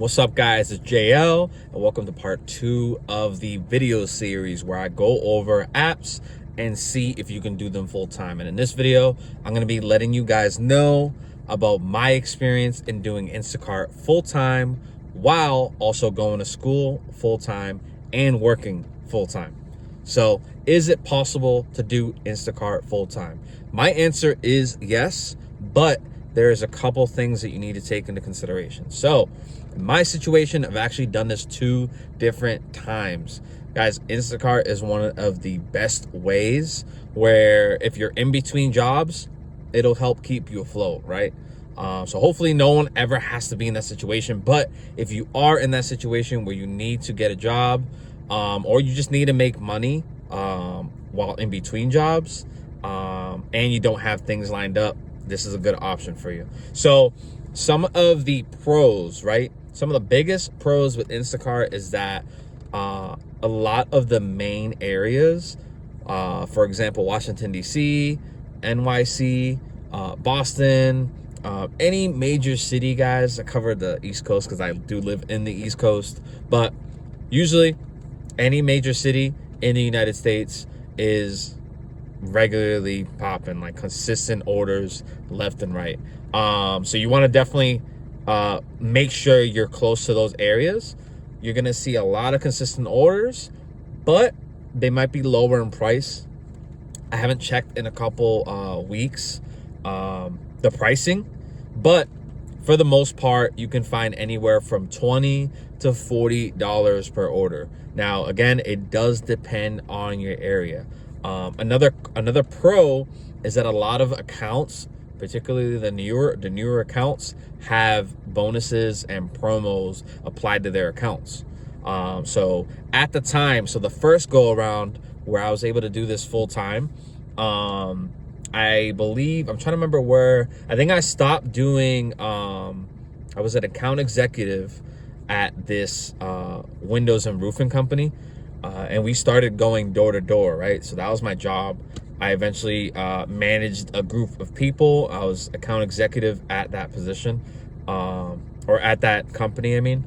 What's up, guys? It's JL, and welcome to part 2 of the video series where I go over apps and see if you can do them full time. And in this video, I'm going to be letting you guys know about my experience in doing Instacart full time while also going to school full time and working full time. So, is it possible to do Instacart full time? My answer is yes, but there's a couple things that you need to take into consideration. So, in my situation, I've actually done this 2 different times. Guys, Instacart is one of the best ways where if you're in between jobs, it'll help keep you afloat, right? So hopefully no one ever has to be in that situation. But if you are in that situation where you need to get a job, or you just need to make money while in between jobs, and you don't have things lined up, this is a good option for you. So some of the pros, right? Some of the biggest pros with Instacart is that a lot of the main areas, for example, Washington, D.C., NYC, Boston, any major city, guys. I cover the East Coast because I do live in the East Coast. But usually any major city in the United States is regularly popping, like consistent orders left and right. So you want to definitely make sure you're close to those areas. You're gonna see a lot of consistent orders, but they might be lower in price. I haven't checked in a couple weeks the pricing, but for the most part, you can find anywhere from $20 to $40 per order. Now, again, it does depend on your area. Another pro is that a lot of accounts, particularly the newer accounts, have bonuses and promos applied to their accounts. So at the time, so the first go around where I was able to do this full time, I believe, I'm trying to remember where, I think I stopped doing, I was an account executive at this windows and roofing company, and we started going door to door, right? So that was my job. I eventually managed a group of people. I was account executive at that position, or at that company, I mean.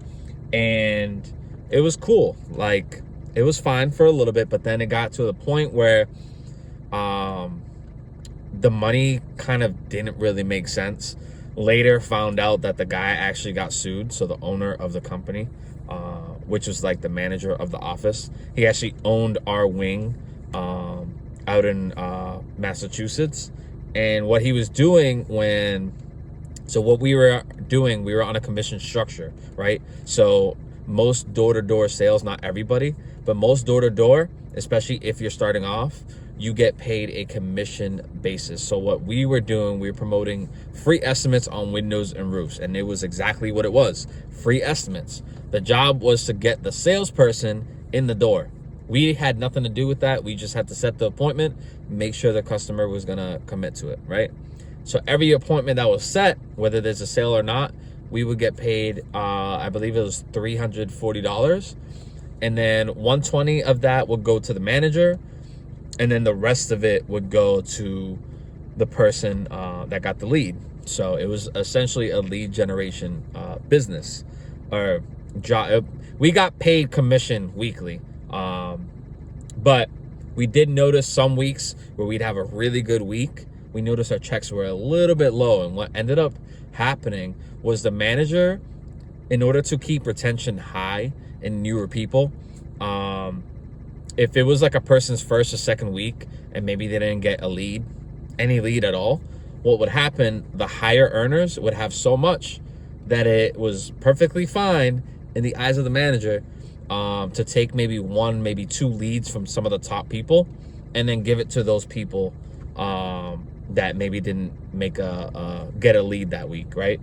And it was cool. Like, it was fine for a little bit, but then it got to the point where the money kind of didn't really make sense. Later found out that the guy actually got sued. So the owner of the company, which was like the manager of the office, he actually owned our wing out in Massachusetts. And what he was doing what we were doing, we were on a commission structure, right? So most door-to-door sales, not everybody, but most door-to-door, especially if you're starting off, you get paid a commission basis. So what we were doing, we were promoting free estimates on windows and roofs. And it was exactly what it was, free estimates. The job was to get the salesperson in the door. We had nothing to do with that. We just had to set the appointment, make sure the customer was gonna commit to it, right? So every appointment that was set, whether there's a sale or not, we would get paid, I believe it was $340. And then 120 of that would go to the manager. And then the rest of it would go to the person that got the lead. So it was essentially a lead generation business or job. We got paid commission weekly. But we did notice some weeks where we'd have a really good week. We noticed our checks were a little bit low. And what ended up happening was the manager, in order to keep retention high in newer people, if it was like a person's first or second week and maybe they didn't get any lead at all, what would happen, the higher earners would have so much that it was perfectly fine in the eyes of the manager to take maybe 1, maybe 2 leads from some of the top people and then give it to those people that maybe didn't get a lead that week, right?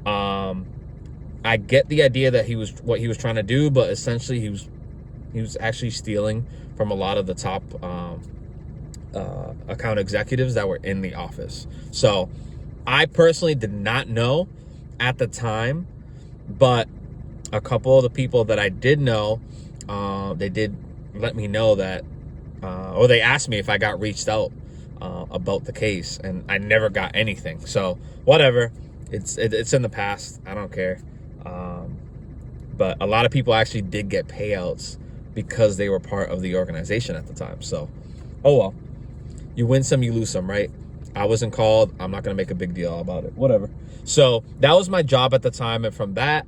I get the idea that what he was trying to do, but essentially he was actually stealing from a lot of the top account executives that were in the office. So I personally did not know at the time, but a couple of the people that I did know, they did let me know that, or they asked me if I got reached out about the case, and I never got anything. So whatever, it's in the past. I don't care. But a lot of people actually did get payouts because they were part of the organization at the time. So, oh well. You win some, you lose some, right? I wasn't called. I'm not going to make a big deal about it. Whatever. So that was my job at the time. And from that,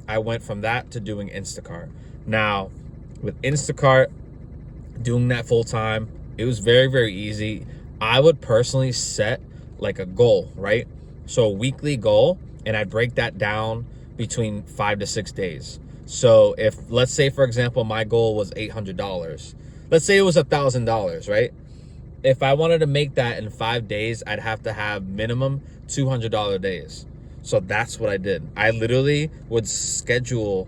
I went from that to doing Instacart. Now, with Instacart, doing that full time, it was very, very easy. I would personally set like a goal, right? So a weekly goal, and I'd break that down between 5 to 6 days. So if, let's say, for example, my goal was $800. Let's say it was $1,000, right? If I wanted to make that in 5 days, I'd have to have minimum $200 days. So that's what I did. I literally would schedule,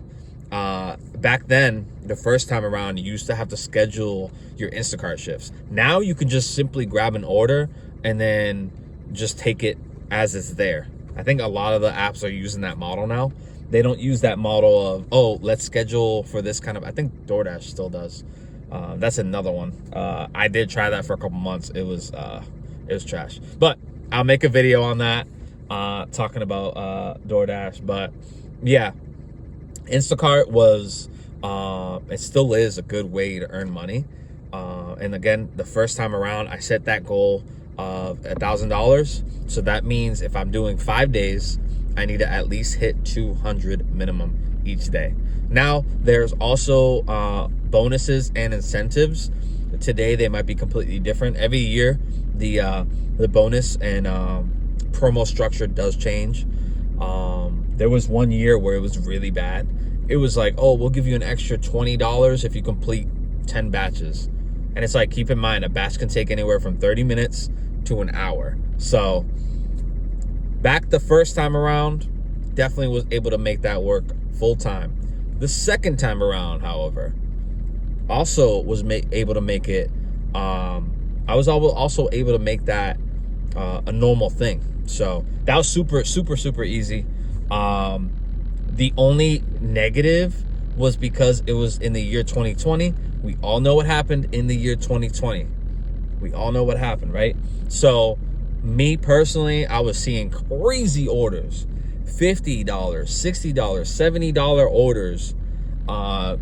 back then, the first time around, you used to have to schedule your Instacart shifts. Now you can just simply grab an order and then just take it as it's there. I think a lot of the apps are using that model now. They don't use that model of, oh, let's schedule for this kind of, I think DoorDash still does. That's another one. I did try that for a couple months. It was trash. But I'll make a video on that, talking about DoorDash. But yeah, Instacart was, it still is a good way to earn money. And again, the first time around, I set that goal of $1,000. So that means if I'm doing 5 days, I need to at least hit 200 minimum each day. Now, there's also bonuses and incentives. Today, they might be completely different. Every year, the bonus and promo structure does change. There was one year where it was really bad. It was like, oh, we'll give you an extra $20 if you complete 10 batches. And it's like, keep in mind, a batch can take anywhere from 30 minutes to an hour. So back the first time around, definitely was able to make that work full time. The second time around, however, also was able to make it, I was also able to make that a normal thing. So that was super, super, super easy. The only negative was because it was in the year 2020. We all know what happened in the year 2020. We all know what happened, right? So me personally, I was seeing crazy orders, $50, $60, $70 orders,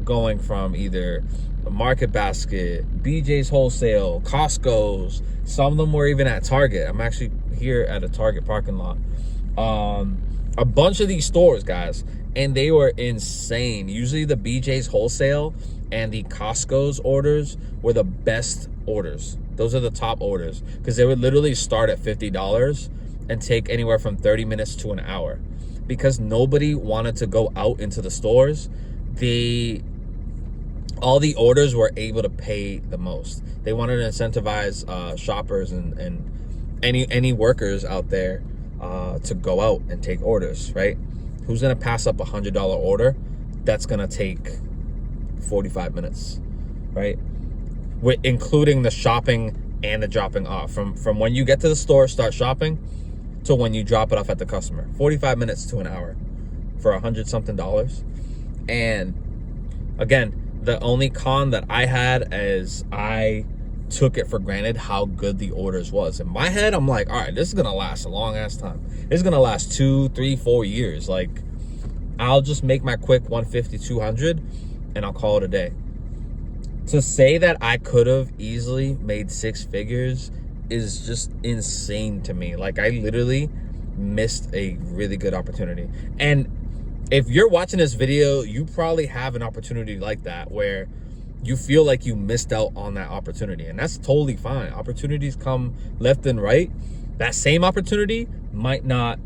going from either Market Basket, BJ's Wholesale, Costco's. Some of them were even at Target. I'm actually here at a Target parking lot. A bunch of these stores, guys, and they were insane. Usually the BJ's Wholesale and the Costco's orders were the best orders. Those are the top orders because they would literally start at $50 and take anywhere from 30 minutes to an hour. Because nobody wanted to go out into the stores, all the orders were able to pay the most. They wanted to incentivize shoppers and any workers out there to go out and take orders, right? Who's gonna pass up $100 order that's gonna take 45 minutes, right? With including the shopping and the dropping off. From when you get to the store, start shopping, to when you drop it off at the customer. 45 minutes to an hour for $100-something. And again, the only con that I had is I took it for granted how good the orders was. In my head, I'm like, all right, this is gonna last a long ass time. This is gonna last 2, 3, 4 years. Like, I'll just make my quick 150, 200 and I'll call it a day. To say that I could have easily made 6 figures is just insane to me. Like, I literally missed a really good opportunity. And if you're watching this video, you probably have an opportunity like that where you feel like you missed out on that opportunity, and that's totally fine. Opportunities come left and right. That same opportunity might not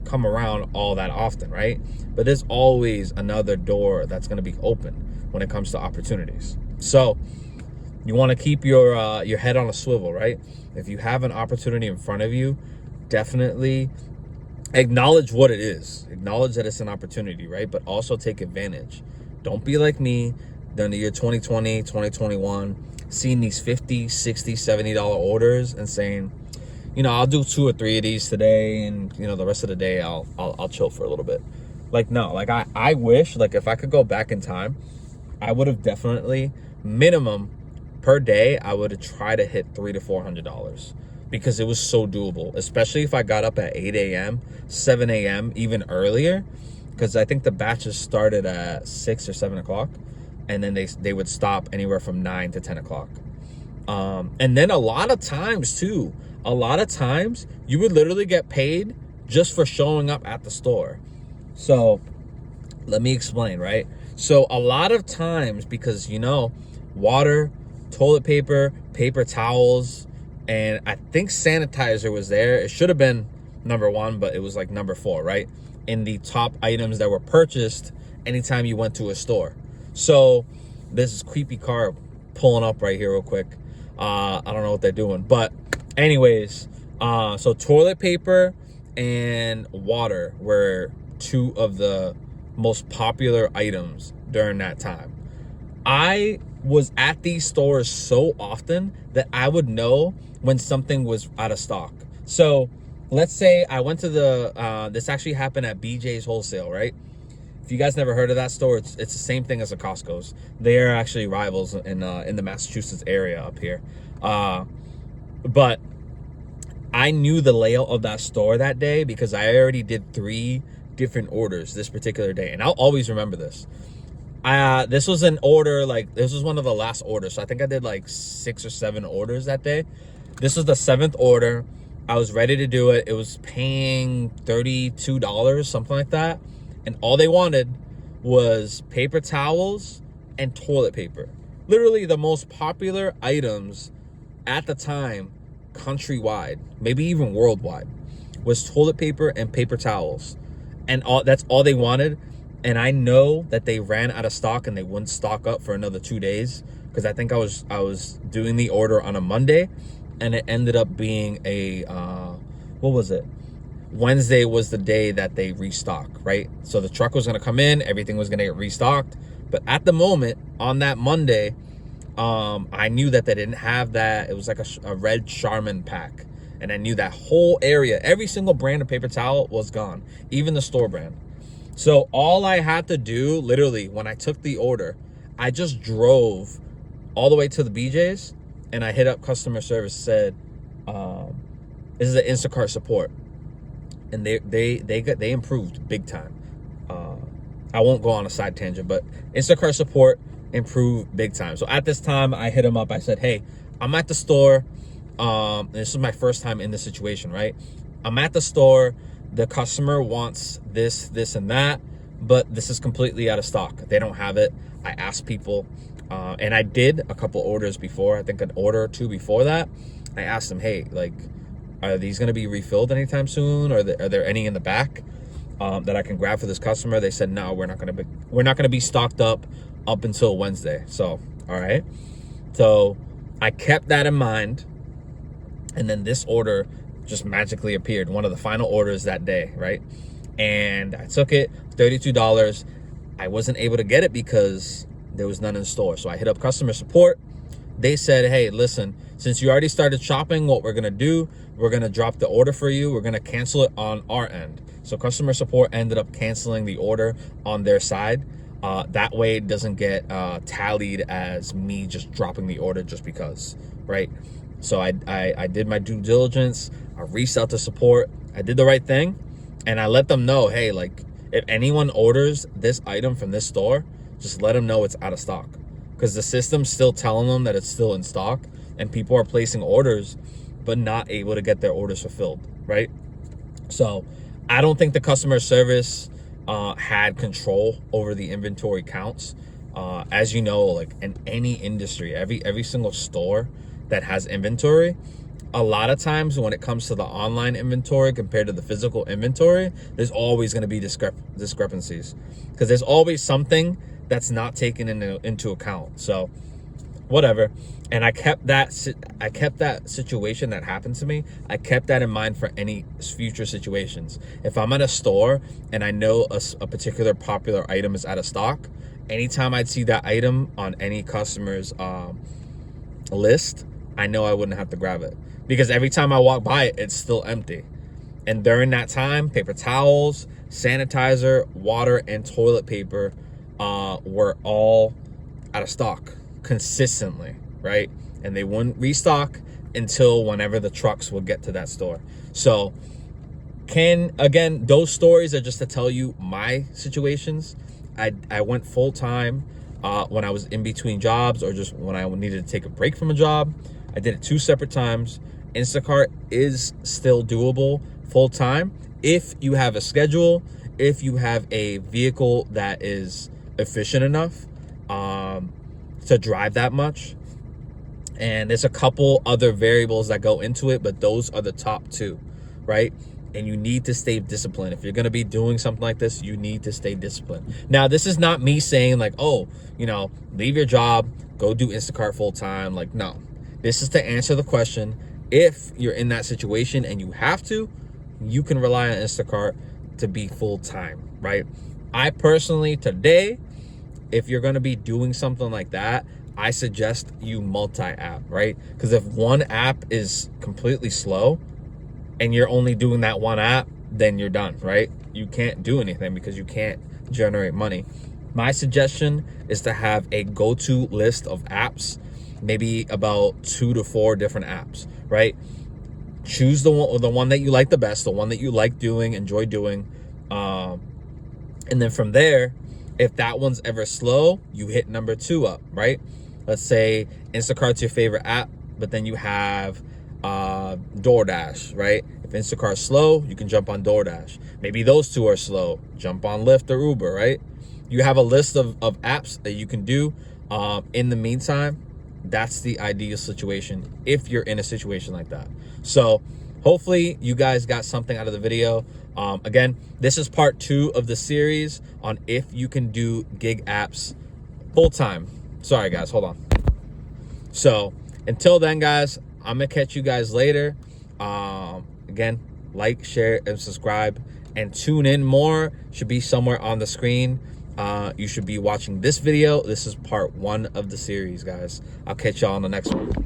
come around all that often, right? But there's always another door that's going to be open when it comes to opportunities. So you want to keep your head on a swivel, right? If you have an opportunity in front of you, definitely acknowledge what it is. Acknowledge that it's an opportunity, right? But also take advantage. Don't be like me during the year 2020, 2021, seeing these $50, $60, $70 orders and saying, you know, I'll do 2 or 3 of these today, and you know, the rest of the day I'll chill for a little bit. Like, no, like I wish, like, if I could go back in time, I would have definitely, minimum per day, I would have tried to hit $300 to $400 because it was so doable, especially if I got up at 8 a.m., 7 a.m., even earlier. because I think the batches started at 6 or 7 o'clock, and then they would stop anywhere from 9 to 10 o'clock. And then a lot of times too, you would literally get paid just for showing up at the store. So let me explain, right? So a lot of times, because water, toilet paper, paper towels, and I think sanitizer was there. It should have been number 1, but it was like number 4, right? In the top items that were purchased anytime you went to a store. So this is creepy car pulling up right here real quick. I don't know what they're doing, but anyways, so toilet paper and water were 2 of the most popular items during that time. I was at these stores so often that I would know when something was out of stock. So let's say I went to this actually happened at BJ's Wholesale, right? If you guys never heard of that store, it's the same thing as a Costco's. They are actually rivals in the Massachusetts area up here. But I knew the layout of that store that day because I already did 3 different orders this particular day, and I'll always remember this. This was an order, like this was one of the last orders. So I think I did like 6 or 7 orders that day. This was the 7th order. I was ready to do it. It was paying $32, something like that. And all they wanted was paper towels and toilet paper. Literally the most popular items at the time, countrywide, maybe even worldwide, was toilet paper and paper towels. And that's all they wanted. And I know that they ran out of stock and they wouldn't stock up for another 2 days, because I think I was doing the order on a Monday, and it ended up being a what was it? Wednesday was the day that they restock, right? So the truck was going to come in, everything was going to get restocked. But at the moment, on that Monday, I knew that they didn't have that. It was like a red Charmin pack. And I knew that whole area, every single brand of paper towel was gone, even the store brand. So all I had to do, literally, when I took the order, I just drove all the way to the BJ's, and I hit up customer service, said, this is the Instacart support. And they improved big time. I won't go on a side tangent, but Instacart support improved big time. So at this time, I hit him up. I said, hey, I'm at the store. This is my first time in this situation, right? I'm at the store. The customer wants this, and that, but this is completely out of stock. They don't have it. I asked people, and I did a couple orders before. I think an order or 2 before that. I asked them, hey, like, are these going to be refilled anytime soon? Are there any in the back that I can grab for this customer? They said, no, we're not going to be stocked up until Wednesday. So, all right. So I kept that in mind. And then this order just magically appeared, one of the final orders that day, right? And I took it, $32. I wasn't able to get it because there was none in store. So I hit up customer support. They said, hey, listen, since you already started shopping, what we're going to do, we're going to drop the order for you. We're going to cancel it on our end. So customer support ended up canceling the order on their side. That way it doesn't get tallied as me just dropping the order just because, right? So I did my due diligence. I reached out to support. I did the right thing. And I let them know, hey, like, if anyone orders this item from this store, just let them know it's out of stock. Because the system's still telling them that it's still in stock. And people are placing orders, but not able to get their orders fulfilled, right? So I don't think the customer service had control over the inventory counts. As you know, like in any industry, every single store that has inventory, a lot of times when it comes to the online inventory compared to the physical inventory, there's always going to be discrepancies, because there's always something that's not taken into account. So whatever. And I kept that situation that happened to me, I kept that in mind for any future situations. If I'm at a store and I know a particular popular item is out of stock, anytime I'd see that item on any customer's list, I know I wouldn't have to grab it, because every time I walk by it, it's still empty. And during that time, paper towels, sanitizer, water, and toilet paper were all out of stock consistently, right? And they wouldn't restock until whenever the trucks would get to that store. So Again, those stories are just to tell you my situations. I went full-time when I was in between jobs, or just when I needed to take a break from a job. I did it 2 separate times. Instacart is still doable full-time if you have a schedule, if you have a vehicle that is efficient enough to drive that much. And there's a couple other variables that go into it, but those are the top 2, right? And you need to stay disciplined. If you're going to be doing something like this, you need to stay disciplined. Now, this is not me saying like, oh, leave your job, go do Instacart full time. Like, no, this is to answer the question. If you're in that situation and you have to, you can rely on Instacart to be full time, right? I personally, today, if you're going to be doing something like that, I suggest you multi-app, right? Because if one app is completely slow and you're only doing that one app, then you're done, right? You can't do anything because you can't generate money. My suggestion is to have a go-to list of apps, maybe about 2 to 4 different apps, right? Choose the one that you like the best, the one that you like doing, enjoy doing. And then from there, if that one's ever slow, you hit number 2 up, right? Let's say Instacart's your favorite app, but then you have DoorDash, right? If Instacart's slow, you can jump on DoorDash. Maybe those 2 are slow, jump on Lyft or Uber, right? You have a list of apps that you can do. In the meantime, that's the ideal situation if you're in a situation like that. So hopefully you guys got something out of the video. Again, this is part 2 of the series on if you can do gig apps full time. Sorry guys, hold on. So until then, guys, I'm gonna catch you guys later. Again, like, share, and subscribe, and tune in more. Should be somewhere on the screen. You should be watching this video. This is part 1 of the series, guys. I'll catch y'all on the next one.